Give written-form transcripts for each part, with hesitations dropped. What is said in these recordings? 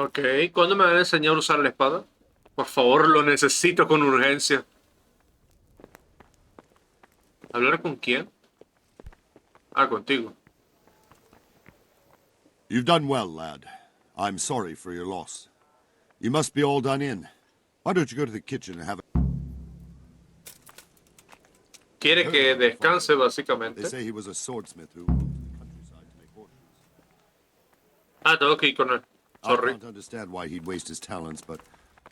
Ok, ¿cuándo me van a enseñar a usar la espada? Por favor, lo necesito con urgencia. ¿Hablar con quién? Ah, contigo. You've done well, lad. I'm sorry for your loss. You must be all done in. Why don't you go to the kitchen and have a... Quiere que descanse, They básicamente. say he was a swordsmith who moved to the countryside to make horseshoes. Ah, tengo que ir con él. I Sorry. can't understand why he'd waste his talents, but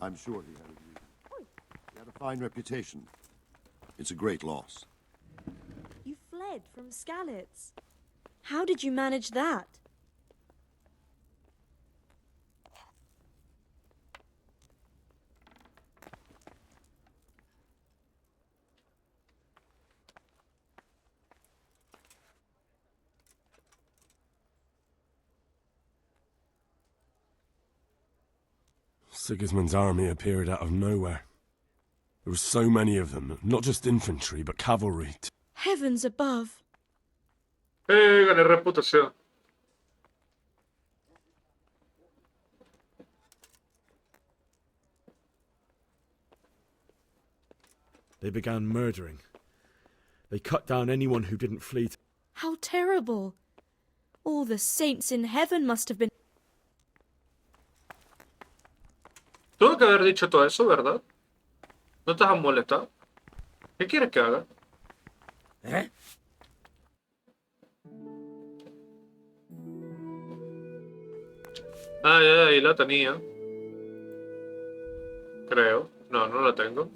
I'm sure he had a reason. He had a fine reputation. It's a great loss. You fled from Skalitz. How did you manage that? Sigismund's army appeared out of nowhere. There were so many of them, not just infantry, but cavalry. Heavens above. Gané reputación. They began murdering. They cut down anyone who didn't flee. How terrible. All the saints in heaven must have been... Tuve que haber dicho todo eso, ¿verdad? ¿No te has molestado? ¿Qué quieres que haga? ¿Eh? Ah, ya, ahí la tenía. Creo. No, no la tengo.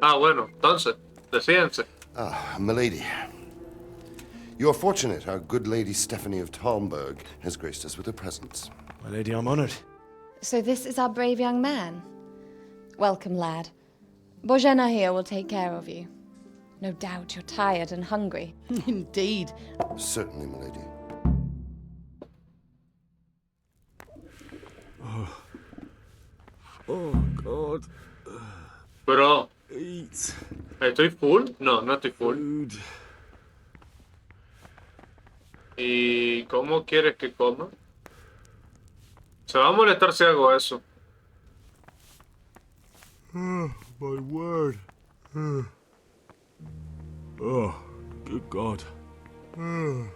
Ah, bueno, entonces, decídense. Ah, milady. You are fortunate our good lady Stephanie of Talmberg has graced us with her presence. My lady, I'm honored. So this is our brave young man. Welcome, lad. Bozhena here will take care of you. No doubt you're tired and hungry. Indeed. Certainly, milady. Oh, God. Bro, Eat. ¿estoy full? No, no estoy full. Food. ¿Y cómo quieres que coma? Se va a molestar si hago eso. My word. Oh, good God. I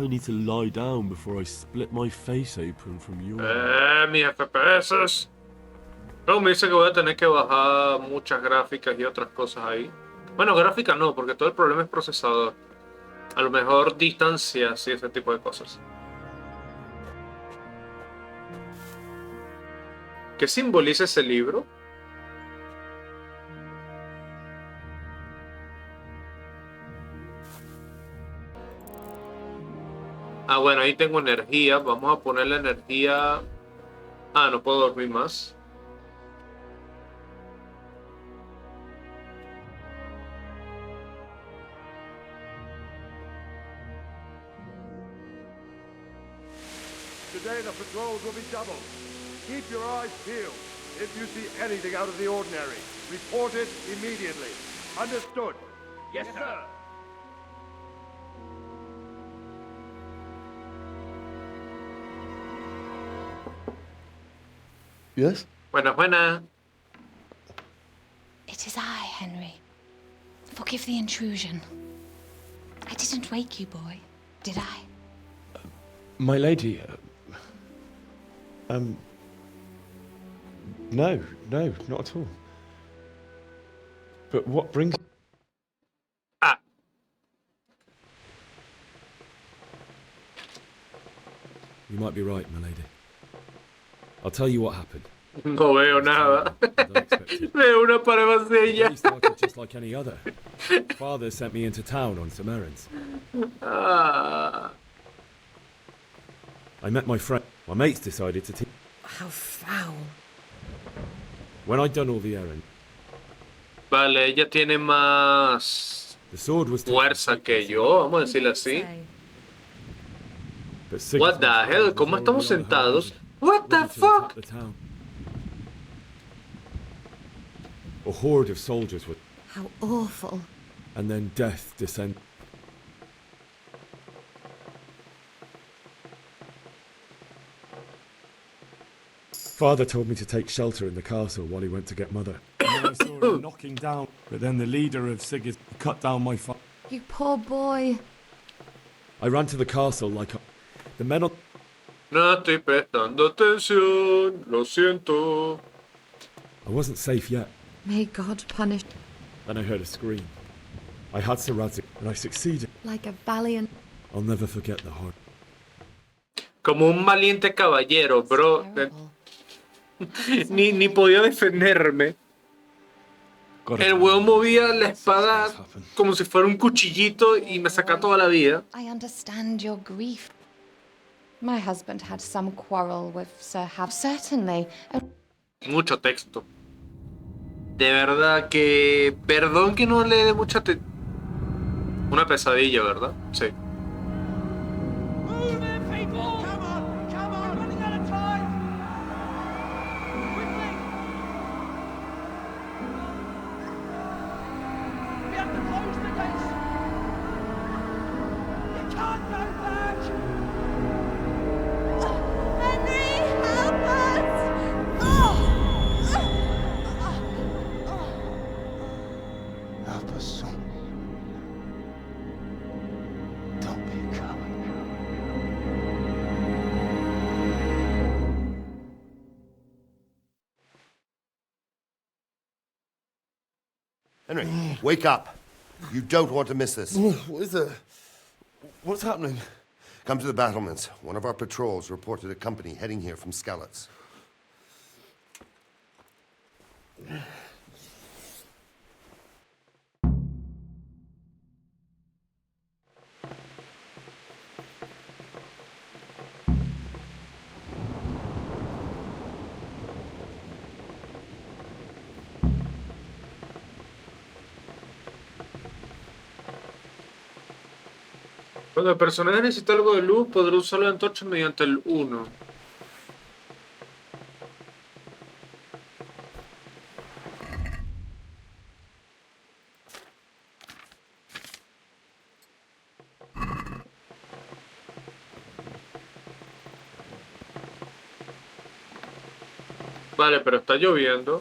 need to lie down before I split my face open from your... Mis FPS. Luego me dice que voy a tener que bajar muchas gráficas y otras cosas ahí. Bueno, gráfica no, porque todo el problema es procesador. A lo mejor distancias y ese tipo de cosas. ¿Qué simboliza ese libro? Ah, bueno, ahí tengo energía. Vamos a ponerle energía... Ah, no puedo dormir más. Today the patrols will be doubled. Keep your eyes peeled. If you see anything out of the ordinary, report it immediately. Understood? Yes, sir. Yes? Buena, buena. It is I, Henry. Forgive the intrusion. I didn't wake you, boy, did I? My lady, no, not at all. But what brings... Ah, You might be right, my lady. I'll tell you what happened. no veo nada. Unexpected. Veo una pared The vacía. day started just like any other. Father sent me into town on some errands. Ah. I met my friend. My mates decided to teach. How foul. When I'd done all the errands, Vale, ella tiene más the sword was fuerza que yo, vamos a decirlo así. But What the hell? ¿Cómo estamos sentados? What the fuck? The town. A horde of soldiers were, How awful. and then death descended. Father told me to take shelter in the castle while he went to get Mother. And then I saw him knocking down. But then the leader of Sigis cut down my father. You poor boy. I ran to the castle like the men on... No estoy prestando atención, lo siento. I wasn't safe yet. May God punish Then I heard a scream. I had Sir Radzik, and I succeeded. like a valiant. I'll never forget the horror. Como un valiente caballero, bro. Terrible. Ni podía defenderme. El huevo movía la espada como si fuera un cuchillito y me saca toda la vida. I understand your grief. My husband had some quarrel with Sir Hav. Certainly. Mucho texto. De verdad que... Perdón que no le dé mucha... Una pesadilla, ¿verdad? Sí. Henry, wake up. You don't want to miss this. What is it? What's happening? Come to the battlements. One of our patrols reported a company heading here from Skalitz. Cuando el personaje necesita algo de luz, podrá usar la antorcha mediante el 1. Vale, pero está lloviendo.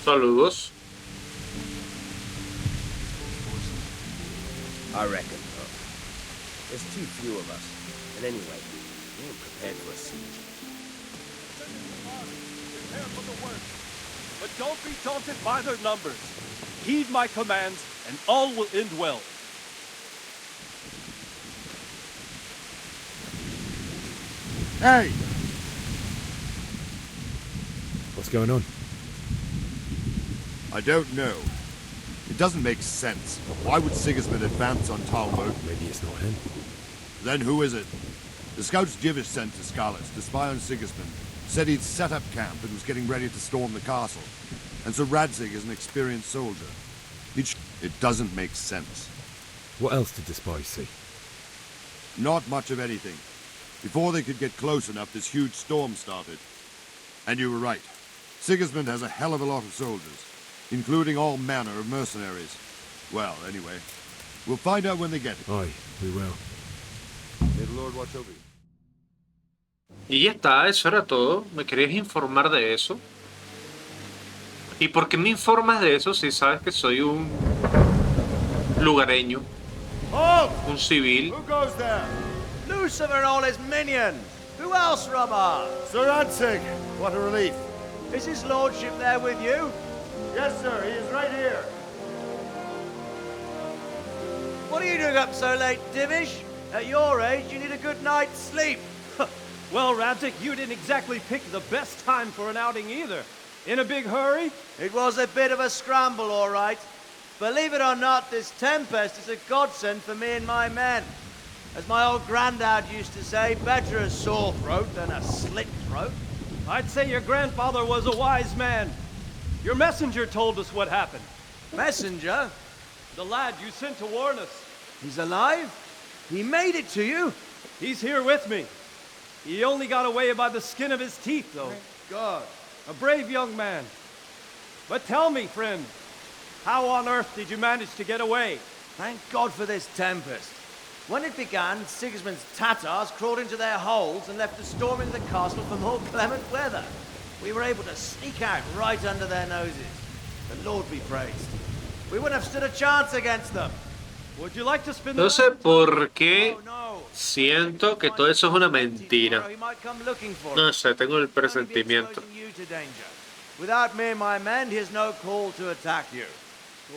Saludos. I reckon not. There's too few of us. And anyway, we ain't prepared for a siege. Prepare for the worst. But don't be daunted by their numbers. Heed my commands, and all will end well. Hey! What's going on? I don't know. It doesn't make sense. Why would Sigismund advance on Talmud? Maybe it's not him. Then who is it? The scouts Jivish sent to Skalitz to spy on Sigismund said he'd set up camp and was getting ready to storm the castle. And so Radzig is an experienced soldier. It doesn't make sense. What else did the spies see? Not much of anything. Before they could get close enough, this huge storm started. And you were right. Sigismund has a hell of a lot of soldiers, including all manner of mercenaries. Well, anyway, we'll find out when they get it. Aye, we will. May the Lord watch over you. Y ya está, eso era todo. ¿Me querías informar de eso? ¿Y por qué me informas de eso si sabes que soy un lugareño? Un civil. Who goes there? Lucifer and all his minions! Who else, Robber? Sir Radzig, what a relief. Is his lordship there with you? Yes, sir. He is right here. What are you doing up so late, Divish? At your age, you need a good night's sleep. Well, Radzig, you didn't exactly pick the best time for an outing either. In a big hurry? It was a bit of a scramble, all right. Believe it or not, this tempest is a godsend for me and my men. As my old granddad used to say, better a sore throat than a slit throat. I'd say your grandfather was a wise man. Your messenger told us what happened. Messenger? The lad you sent to warn us. He's alive? He made it to you? He's here with me. He only got away by the skin of his teeth, though. Thank God. A brave young man. But tell me, friend, how on earth did you manage to get away? Thank God for this tempest. When it began, Sigismund's Tatars crawled into their holes and left us storming the castle for more clement weather. We were able to sneak out right under their noses. The Lord be praised. We wouldn't have stood a chance against them. Would you like to spend No sé por qué Oh, no. siento que todo eso es una mentira. He might come looking for No us. sé, tengo el He'll only be presentimiento. exposing you to danger. Without me and my men, here's no call to attack you.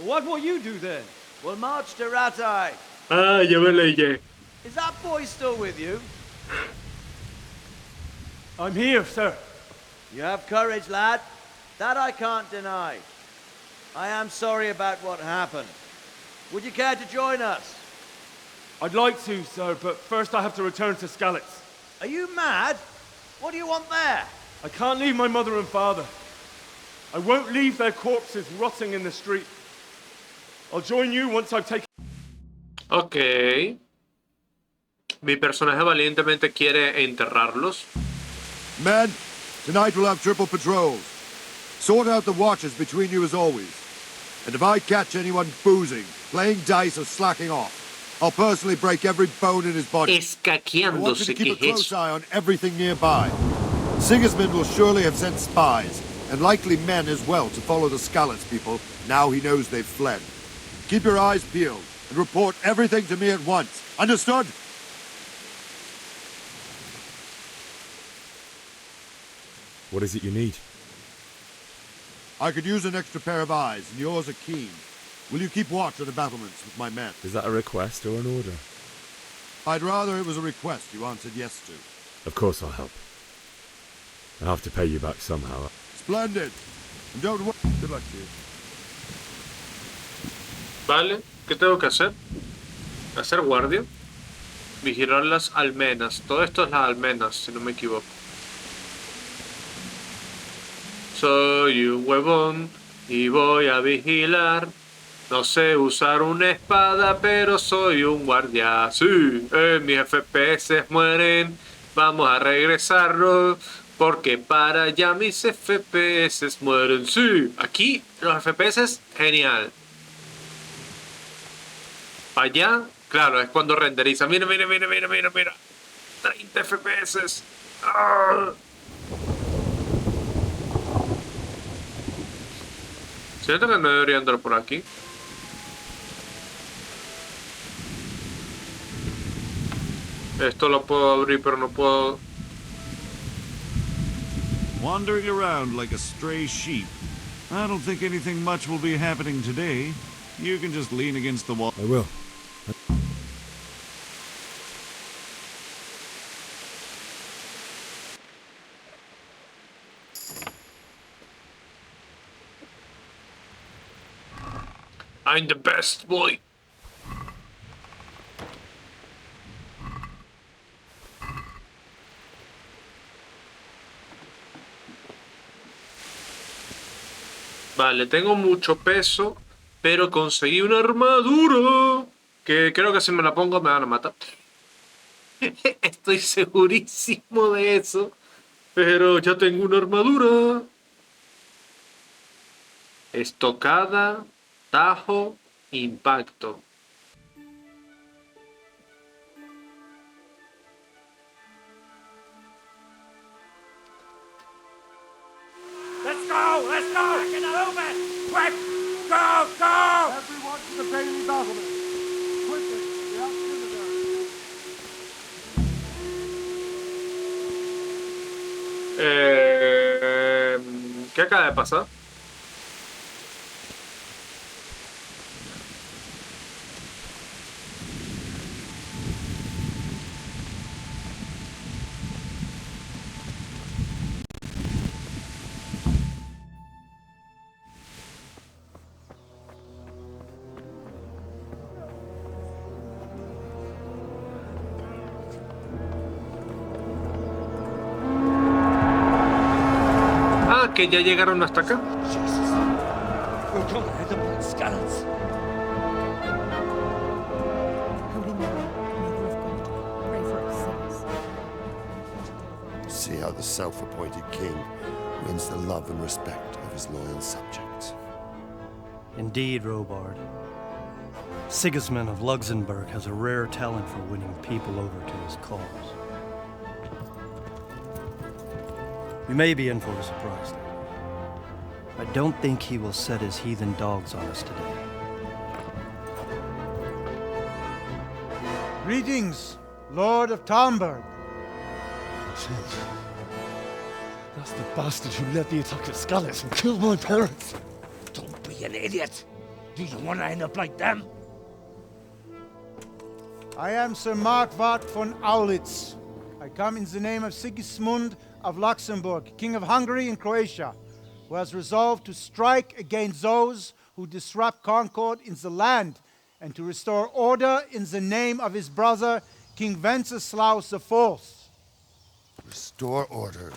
What will you do then? We'll march to Ratai. Ah, ya me leí. Is that boy still with you? I'm here, sir. You have courage, lad. That I can't deny. I am sorry about what happened. Would you care to join us? I'd like to, sir, but first I have to return to Skalitz. Are you mad? What do you want there? I can't leave my mother and father. I won't leave their corpses rotting in the street. I'll join you once I've taken... Ok. Mi personaje valientemente quiere enterrarlos. Men, tonight we'll have triple patrols. Sort out the watches between you as always. And if I catch anyone boozing, playing dice or slacking off, I'll personally break every bone in his body. I want you Escaqueándose, to keep a ¿qué es close eso? eye on everything nearby. Sigismund will surely have sent spies, and likely men as well, to follow the Skalitz people now he knows they've fled. Keep your eyes peeled, and report everything to me at once. Understood? What is it you need? I could use an extra pair of eyes, and yours are keen. Will you keep watch at the battlements with my men? Is that a request or an order? I'd rather it was a request you answered yes to. Of course I'll help. I'll have to pay you back somehow. Splendid. And don't worry. Good luck to you. Vale, ¿qué tengo que hacer? Hacer guardia. Vigilar las almenas. Todo esto es las almenas, si no me equivoco. Soy un huevón y voy a vigilar. No sé usar una espada, pero soy un guardia. Sí, mis FPS mueren. Vamos a regresarlos. Porque para allá mis FPS mueren. Sí, aquí los FPS, genial. Para allá, claro, es cuando renderiza. Mira, mira, mira, mira, mira, mira. 30 FPS. ¡Ah! Siento que no debería andar por aquí. Esto lo puedo abrir, pero no puedo... Wandering around like a stray sheep. I don't think anything much will be happening today. You can just lean against the wall. I will. I'm the best boy. Vale, tengo mucho peso, pero conseguí una armadura que creo que si me la pongo me van a matar. Estoy segurísimo de eso, pero ya tengo una armadura. Estocada, tajo, impacto. Let's go! Let's go! Move it! Quick! Go! Go! Everyone to the Bailey battlement! Quickly! The auxiliary! ¿Qué acaba de pasar? significa que ya llegaron hasta acá. See how the self-appointed king wins the love and respect of his loyal subjects. Indeed, Robard. Sigismund of Luxembourg has a rare talent for winning people over to his cause. We may be in for a surprise, though. I don't think he will set his heathen dogs on us today. Greetings, Lord of Talmberg. That's the bastard who led the attack at Scarlet and killed my parents. Don't be an idiot. Do you want to end up like them? I am Sir Markwart von Aulitz. I come in the name of Sigismund of Luxembourg, King of Hungary and Croatia, who has resolved to strike against those who disrupt concord in the land and to restore order in the name of his brother, King Wenceslaus IV. Restore order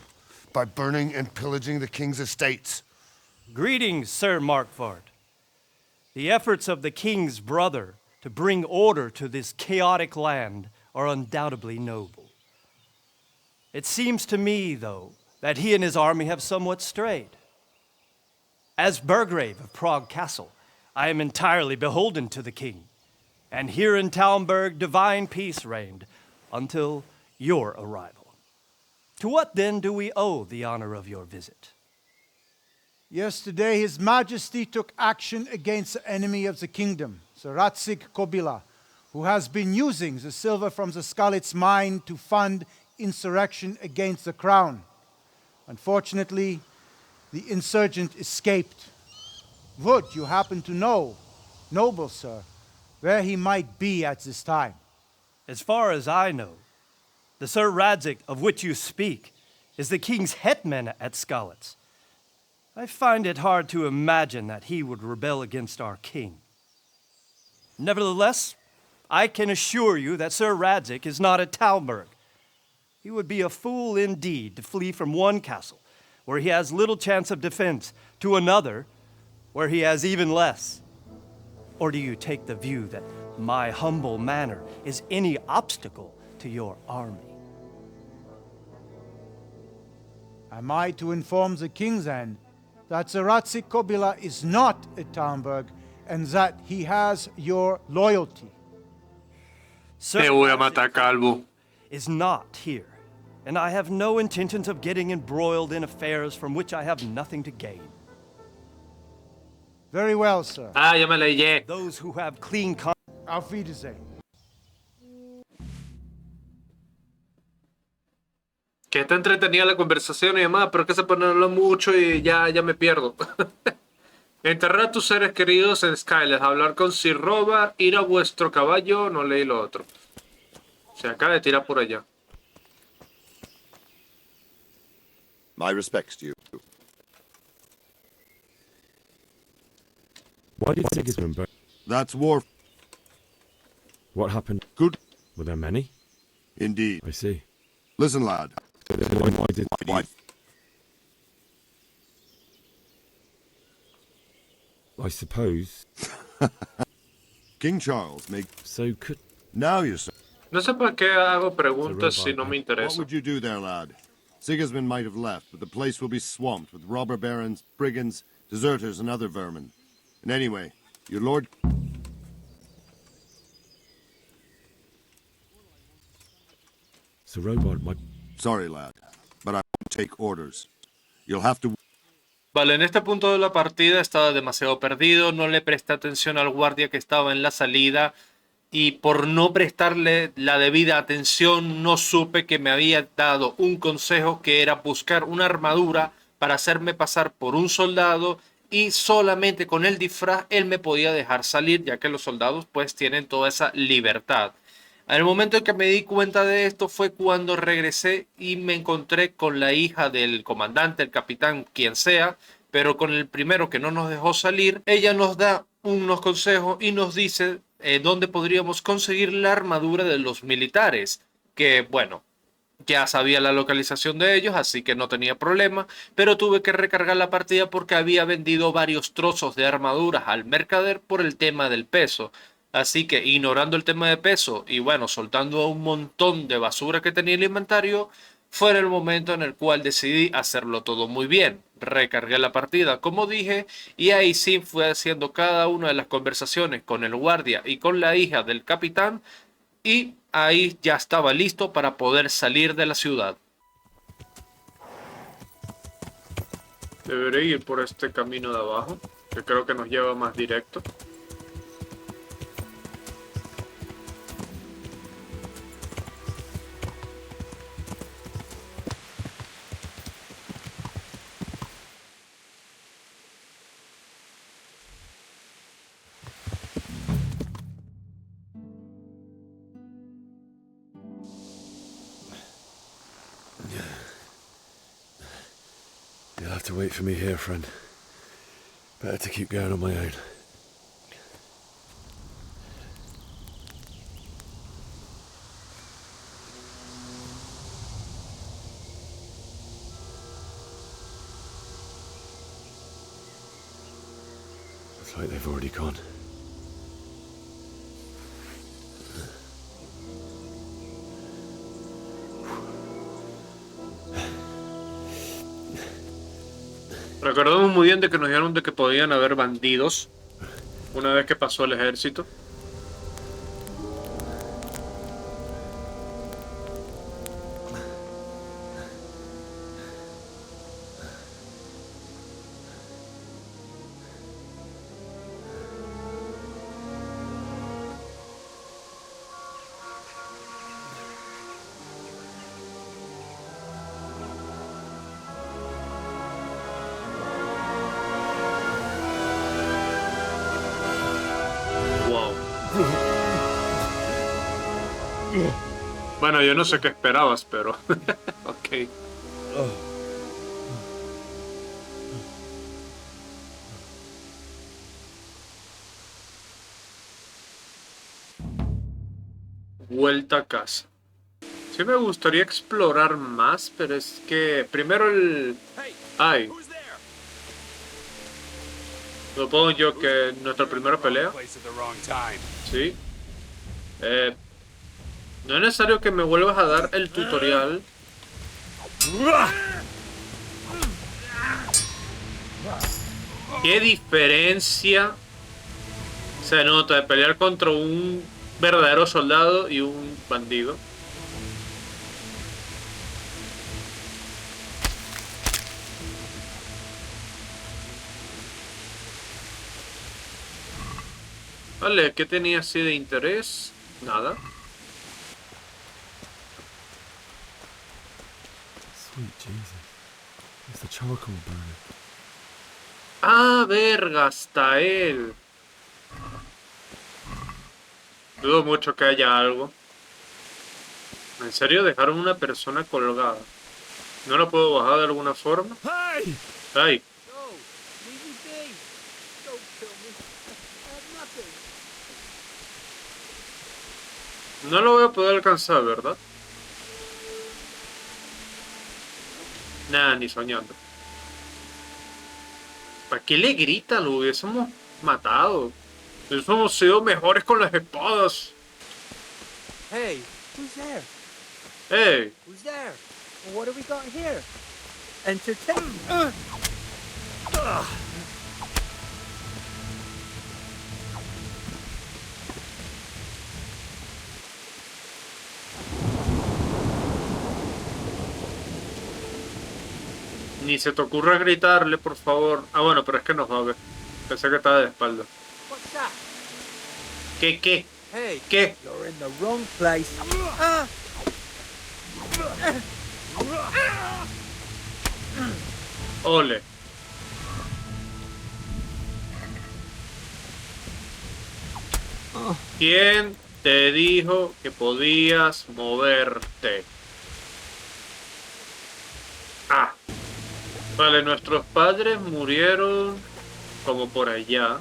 by burning and pillaging the king's estates. Greetings, Sir Markwart. The efforts of the king's brother to bring order to this chaotic land are undoubtedly noble. It seems to me, though, that he and his army have somewhat strayed. As Burgrave of Prague Castle, I am entirely beholden to the king, and here in Talmberg divine peace reigned until your arrival. To what then do we owe the honor of your visit? Yesterday, His Majesty took action against the enemy of the kingdom, Sir Radzig Kobyla, who has been using the silver from the Skalitz mine to fund insurrection against the crown. Unfortunately, the insurgent escaped. Would you happen to know, noble sir, where he might be at this time? As far as I know, the Sir Radzig of which you speak is the king's hetman at Skalitz. I find it hard to imagine that he would rebel against our king. Nevertheless, I can assure you that Sir Radzig is not at Talmberg. He would be a fool indeed to flee from one castle, where he has little chance of defense, to another, where he has even less. Or do you take the view that my humble manner is any obstacle to your army? Am I to inform the king then that Sir Radzig Kobyla is not at Talmberg and that he has your loyalty? Sir Radzig is not here, and I have no intentions of getting embroiled in affairs from which I have nothing to gain. Very well, sir. Ya me leí. Those who have clean Auf Wiedersehen. Que está entretenida la conversación y demás, pero que se pone a hablar mucho y ya me pierdo. Enterrar a tus seres queridos en Skyles, hablar con Sir Robert, ir a vuestro caballo, no leí lo otro. Se acaba de tirar por allá. My respects to you. Why did Sigismund burn? That's war. What happened? Good. Were there many? Indeed. I see. Listen, lad. Why did... I suppose... King Charles make... So could... Now you say... No sé por qué hago preguntas si no me What interesa. would you do there, lad? Sigismund might have left, but the place will be swamped with robber barons, brigands, deserters, and other vermin. And anyway, your lord... Sir Robard, my... Sorry, lad, but I won't take orders. You'll have to... Vale, en este punto de la partida estaba demasiado perdido, no le presté atención al guardia que estaba en la salida y por no prestarle la debida atención no supe que me había dado un consejo que era buscar una armadura para hacerme pasar por un soldado y solamente con el disfraz él me podía dejar salir, ya que los soldados pues tienen toda esa libertad. En el momento en que me di cuenta de esto fue cuando regresé y me encontré con la hija del comandante, el capitán, quien sea, pero con el primero que no nos dejó salir. Ella nos da unos consejos y nos dice dónde podríamos conseguir la armadura de los militares, que bueno, Ya sabía la localización de ellos, así que no tenía problema, pero tuve que recargar la partida porque había vendido varios trozos de armaduras al mercader por el tema del peso. Así que ignorando el tema de peso y bueno, soltando un montón de basura que tenía en el inventario, fue en el momento en el cual decidí hacerlo todo muy bien. Recargué la partida, como dije, y ahí sí fue haciendo cada una de las conversaciones con el guardia y con la hija del capitán, y ahí ya estaba listo para poder salir de la ciudad. Deberé ir por este camino de abajo, que creo que nos lleva más directo. You'll have to wait for me here, friend. Better to keep going on my own. Looks like they've already gone. Recordamos muy bien de que nos dijeron de que podían haber bandidos una vez que pasó el ejército. Bueno, yo no sé qué esperabas, pero... ok. Vuelta a casa. Sí me gustaría explorar más, pero es que... Primero el... Ay. Supongo yo que nuestra primera pelea. Sí. No es necesario que me vuelvas a dar el tutorial. ¿Qué diferencia se nota de pelear contra un verdadero soldado y un bandido? Vale, ¿qué tenía así de interés? Nada. Sweet Jesus. It's the charcoal burner. Ah, verga, hasta él. Dudo mucho que haya algo. ¿En serio dejaron una persona colgada? ¿No la puedo bajar de alguna forma? Hey! ¡Ay! No lo voy a poder alcanzar, ¿verdad? Nada, ni soñando. ¿Para qué le grita? Lo hubiésemos matado. Hubiésemos sido mejores con las espadas. Hey, who's there? Hey. Who's there? Well, what do we got here? Entertain. Ni se te ocurra gritarle, por favor. Ah, bueno, pero es que nos va a ver. Pensé que estaba de espalda. What's that? ¿Qué? Hey, ¿Qué? you're in the wrong place. Ole. ¿Quién te dijo que podías moverte? Ah. Vale, nuestros padres murieron como por allá.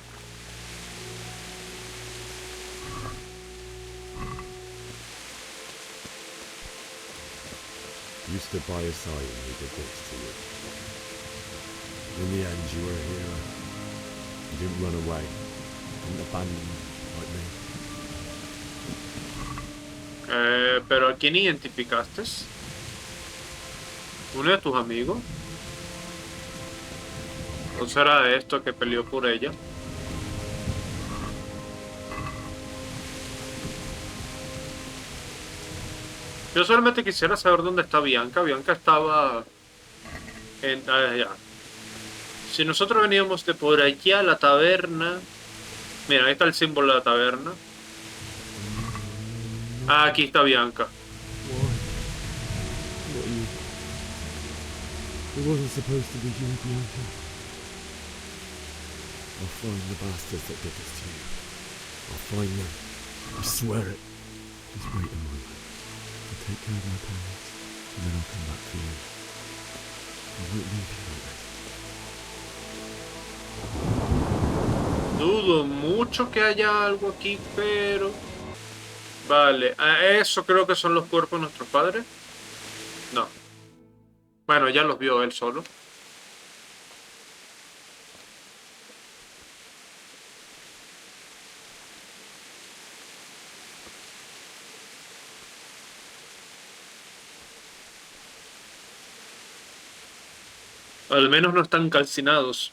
You stood by his side and he did this to you. In the end, you were a hero. You didn't run away. You didn't abandon him like me. Pero ¿a quién identificaste? ¿Uno de tus amigos? ¿O será esto que peleó por ella? Yo solamente quisiera saber dónde está Bianca. Bianca estaba en... allá. Si nosotros veníamos de por allá a la taberna... Mira, ahí está el símbolo de la taberna. Ah, aquí está Bianca. It wasn't supposed to be you, Bianca. I'll find the bastards that did this to you. I'll find them. I swear it. Just wait a moment. I'll take care of my parents, and then I'll come back for you. I won't leave you like this. Dudo mucho que haya algo aquí, pero... Vale, eso creo que son los cuerpos de nuestros padres. No. Bueno, ya los vio él solo. Al menos no están calcinados.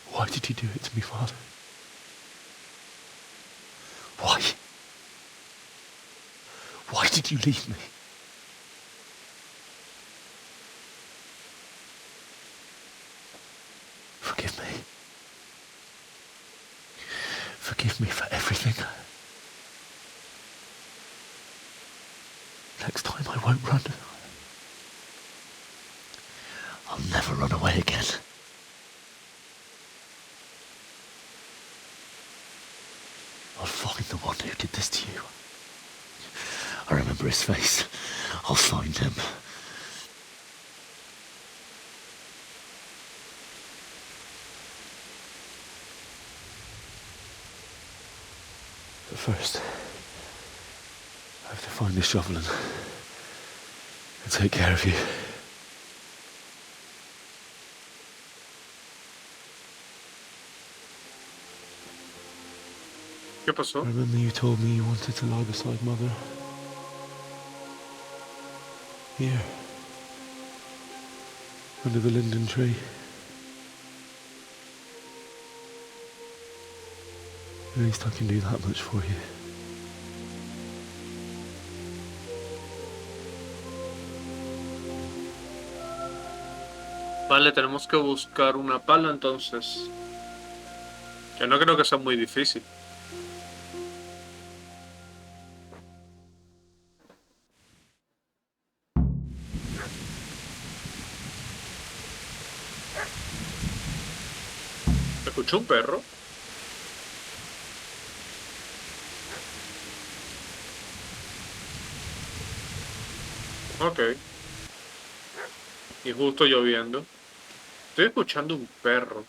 Why did you do it to me, Father? Why? Why did you leave me? Forgive me. Forgive me for everything. Next time I won't run. I'll never run away again. I'll find the one who did this to you. I remember his face. I'll find him. But first, I have to find this shovel and take care of you. ¿Qué pasó? I remember you told me you wanted to lie beside Mother. Here. Under the linden tree. At least I can do that much for you. Vale, tenemos que buscar una pala entonces. Yo no creo que sea muy difícil. Escuché un perro. Ok. Y justo lloviendo. Estoy escuchando un perro.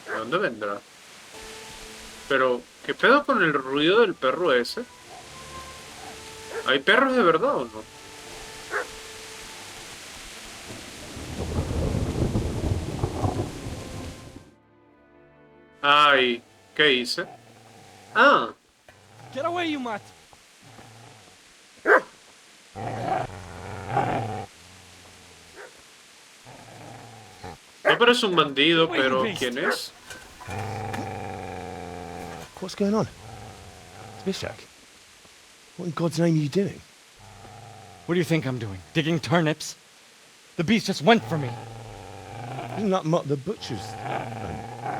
¿De dónde vendrá? Pero, ¿qué pedo con el ruido del perro ese? ¿Hay perros de verdad o no? Ay, ¿qué hice? Ah. Get away, you mutt! No parece un bandido, pero ¿quién es? What's going on? Bishak? What in God's name are you doing? What do you think I'm doing? Digging turnips? The beast just went for me. Isn't that Mutt the butcher's?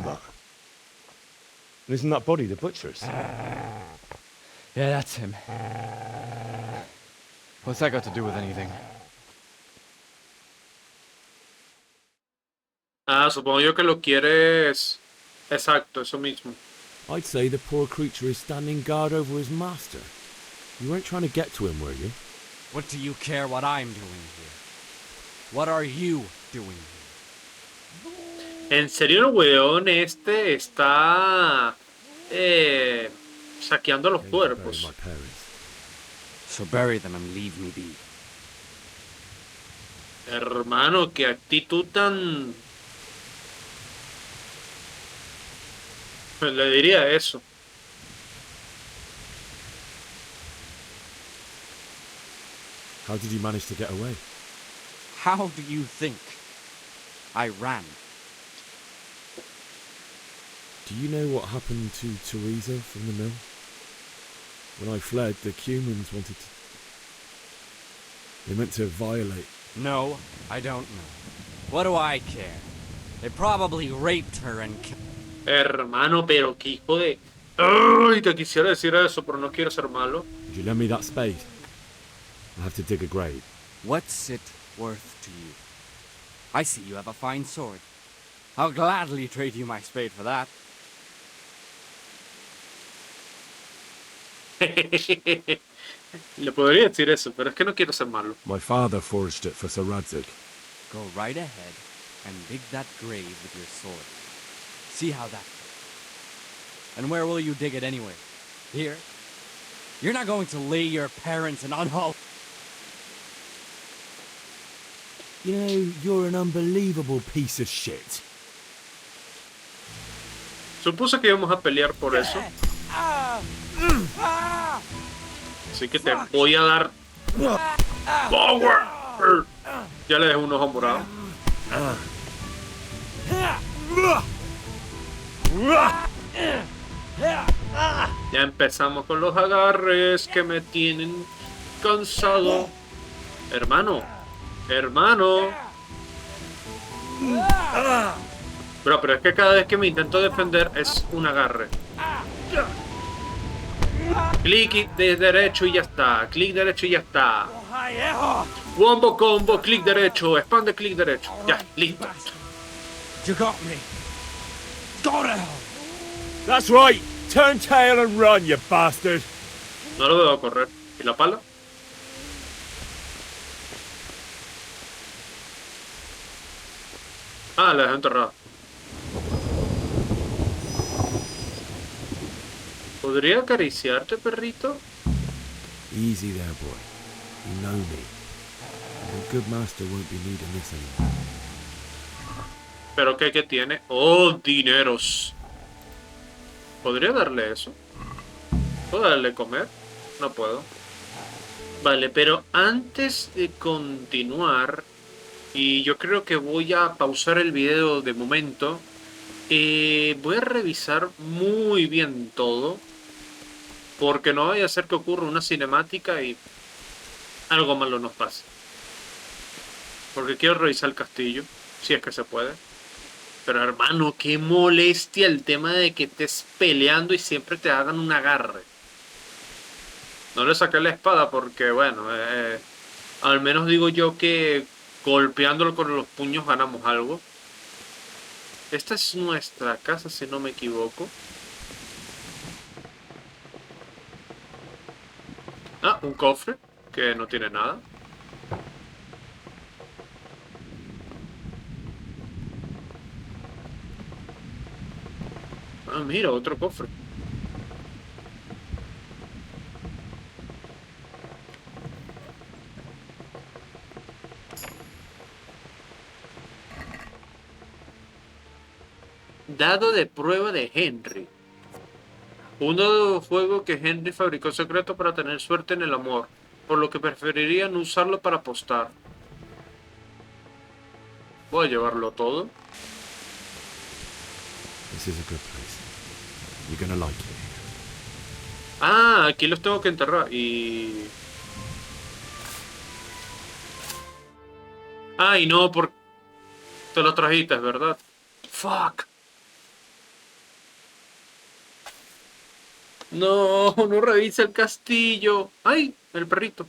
Mutt. And isn't that body the butcher's? Yeah, that's him. What's that got to do with anything? Ah, supongo yo que lo quieres... Exacto, eso mismo. I'd say the poor creature is standing guard over his master. You weren't trying to get to him, were you? What do you care what I'm doing here? What are you doing here? En serio el weón este está saqueando los Came to bury cuerpos. my parents. So bury them and leave me be. Hermano, qué actitud tan... Le diría eso. How did you manage to get away? How do you think? I ran. Do you know what happened to Teresa from the mill? When I fled, the humans wanted to... They meant to violate... No, I don't know. What do I care? They probably raped her and killed... Hermano, pero qué hijo de... Ay, te quisiera decir eso, pero no quiero ser malo. Would you lend me that spade? I have to dig a grave. What's it worth to you? I see you have a fine sword. I'll gladly trade you my spade for that. Le podría decir eso, pero es que no quiero ser malo. My father forged it for Sir Radzig. Go right ahead and dig that grave with your sword. See how that goes. And where will you dig it anyway? Here? You're not going to lay your parents in unholy... You know, you're an unbelievable piece of shit. Supuse que íbamos a pelear por eso. Así que te voy a dar... ¡Power! Ya le dejé un ojo morado. Ya empezamos con los agarres que me tienen cansado. Hermano. Hermano. Bro, pero es que cada vez que me intento defender es un agarre. Clic de derecho y ya está. Clic derecho y ya está. Wombo combo, clic derecho. Expande clic derecho. Ya, listo. You got me. Go to hell. That's right. Turn tail and run, you bastard. No lo debo correr. ¿Y la pala? Ah, la dejé enterrada. ¿Podría acariciarte, perrito? Easy there, boy. You know me. A good master won't be needing this anymore. ¿Pero qué tiene? ¡Oh, dineros! ¿Podría darle eso? ¿Puedo darle comer? No puedo. Vale, pero antes de continuar... Y yo creo que voy a pausar el video de momento. Voy a revisar muy bien todo. Porque no vaya a ser que ocurra una cinemática y algo malo nos pase. Porque quiero revisar el castillo, si es que se puede. Pero hermano, qué molestia el tema de que estés peleando y siempre te hagan un agarre. No le saqué la espada porque, bueno, al menos digo yo que golpeándolo con los puños ganamos algo. Esta es nuestra casa, si no me equivoco. Ah, un cofre que no tiene nada. Ah, mira, otro cofre. Dado de prueba de Henry. Un dado de fuego que Henry fabricó secreto para tener suerte en el amor, por lo que preferiría no usarlo para apostar. Voy a llevarlo todo. This is a good place. You're gonna like it. Ah, aquí los tengo que enterrar y... Ay, no, porque... Te lo trajiste, ¿verdad? Fuck. No, no revisa el castillo. Ay, el perrito.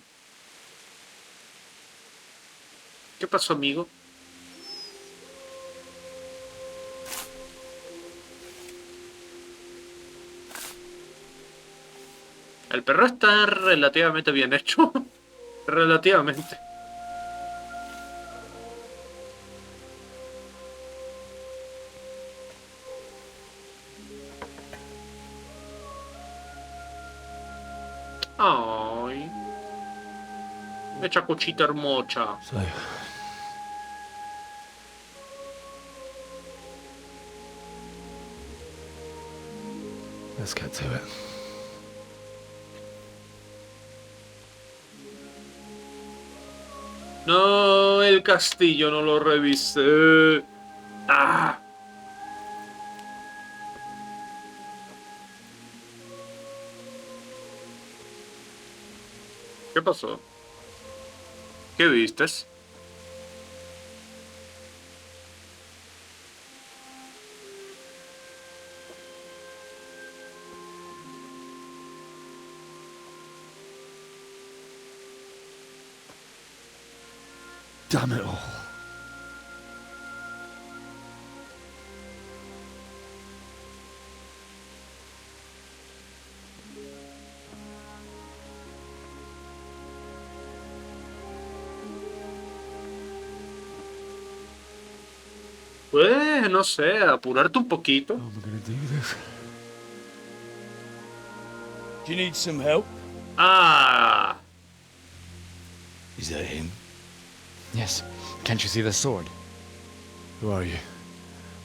¿Qué pasó, amigo? El perro está relativamente bien hecho. Relativamente. Ay. Echa cochita hermosa. So, let's get to it. No, el castillo no lo revisé. Ah. ¿Qué pasó? ¿Qué vistes? Damn it all. Pues, no sé, apurarte un poquito. How am I gonna do this? Do you need some help? Ah. Is that him? Yes. Can't you see the sword? Who are you?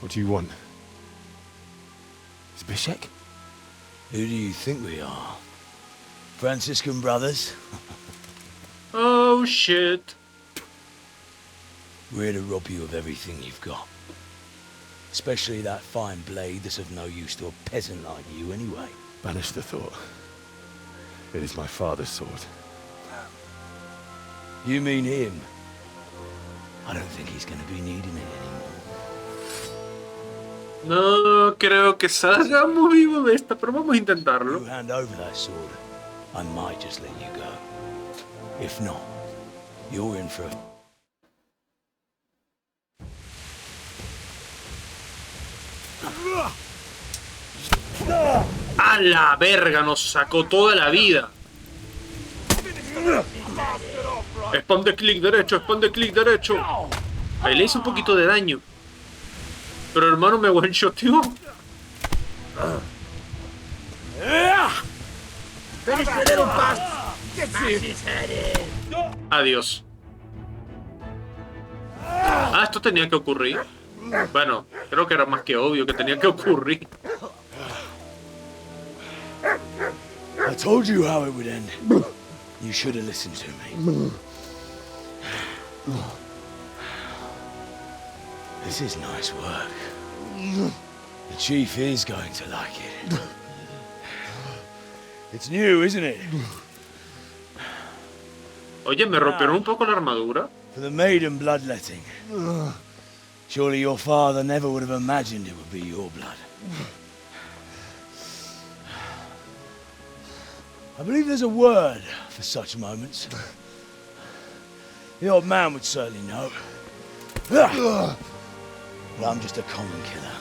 What do you want? Is Bishek? Who do you think we are? Franciscan brothers? Oh shit. We're here to rob you of everything you've got. Especially that fine blade that's of no use to a peasant like you anyway. Banish the thought. It is my father's sword. You mean him? I don't think he's gonna be needing it anymore. No creo que salgamos vivos de esta, pero vamos a intentarlo. You hand over that sword, I might just let you go. If not, you're in for a... A la verga, nos sacó toda la vida. Spam de clic derecho, spam de clic derecho. Ahí le hice un poquito de daño. Pero hermano me one-shoteó. Adiós. Ah, esto tenía que ocurrir. Bueno, creo que era más que obvio que tenía que ocurrir. I told you how it would end. You should have listened to me. This is nice work. The chief is going to like it. It's new, isn't it? Oye, me rompieron un poco la armadura. For the maiden bloodletting. Surely your father never would have imagined it would be your blood. I believe there's a word for such moments. The old man would certainly know. Well, I'm just a common killer.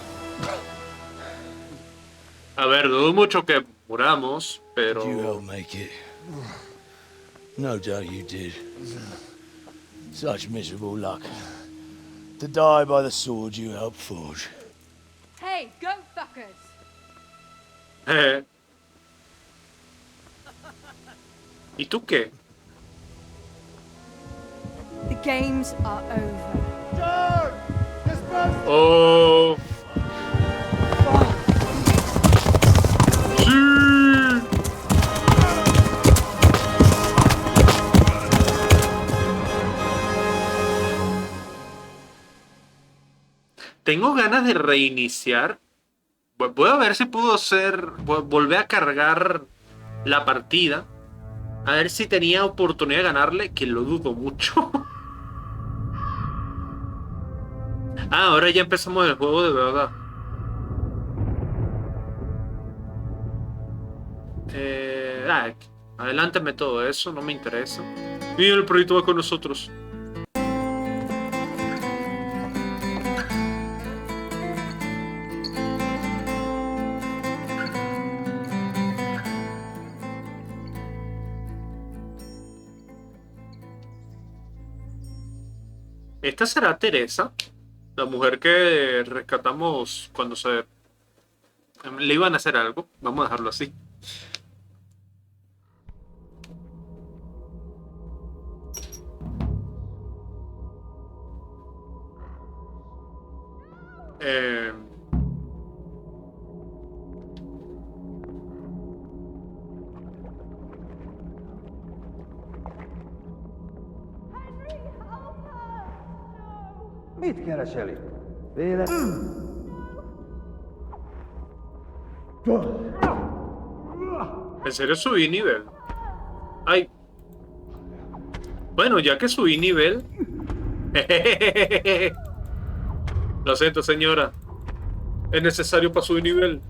A ver, dudo mucho que muramos, pero... Did you help make it? No doubt you did. Such miserable luck. To die by the sword you helped forge. Hey, go fuckers! ¿Y tú qué? The games are over. Oh. Sí. Tengo ganas de reiniciar. Voy a ver si puedo volver a cargar la partida. A ver si tenía oportunidad de ganarle, que lo dudo mucho. Ah, ahora ya empezamos el juego de verdad. Adelántame todo eso, no me interesa. Mira, el proyecto va con nosotros. Esta será Teresa, la mujer que rescatamos cuando le iban a hacer algo. Vamos a dejarlo así. Eh, Mitkä Racheli? Vielä. ¿En serio subí nivel? Ay. Bueno, ya que subí nivel. Lo siento, señora. Es necesario para subir nivel.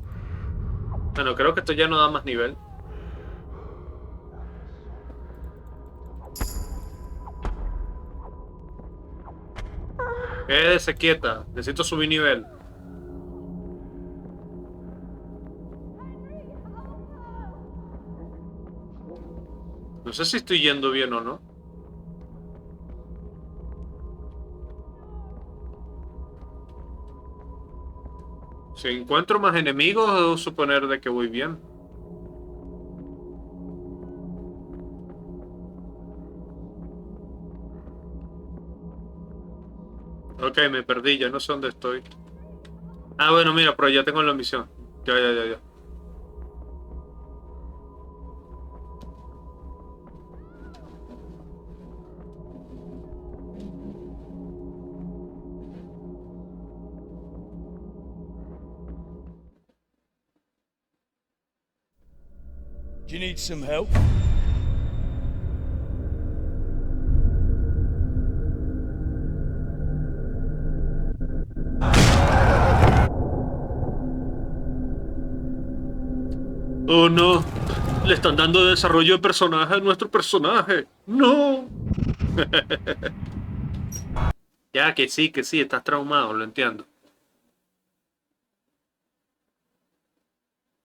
Bueno, creo que esto ya no da más nivel. Quédese quieta. Necesito subir nivel. No sé si estoy yendo bien o no. Si encuentro más enemigos, debo suponer de que voy bien. Ok, me perdí, ya no sé dónde estoy. Ah, bueno, mira, pero ya tengo la misión. Ya. Do you need some help? Oh no, le están dando desarrollo de personaje a nuestro personaje. No. Ya que sí, estás traumado, lo entiendo.